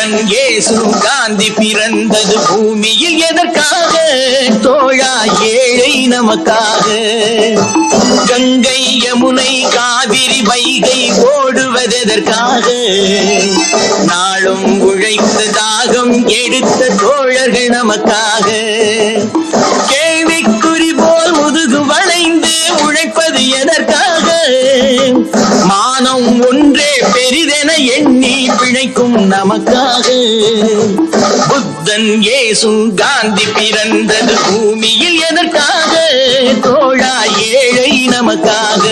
புத்தன் இயேசு காந்தி பிறந்தது பூமியில் எதற்காக? தோழா ஏழை நமக்காக. கங்கை யமுனை காவிரி வைகை ஓடுவதெதற்காக? நாளும் உழைத்த தாகம் எடுத்த தோழர்கள் நமக்காக. கேள்விக்குறி போல் முதுகு வளைந்து உழைப்பது எதற்காக? மானம் ஒன்றே பெரிதென எண்ணி பிழைக்கும் நமக்காக. புத்தன் இயேசு காந்தி பிறந்தது பூமியில் எதற்காக? தோழா ஏழை நமக்காக.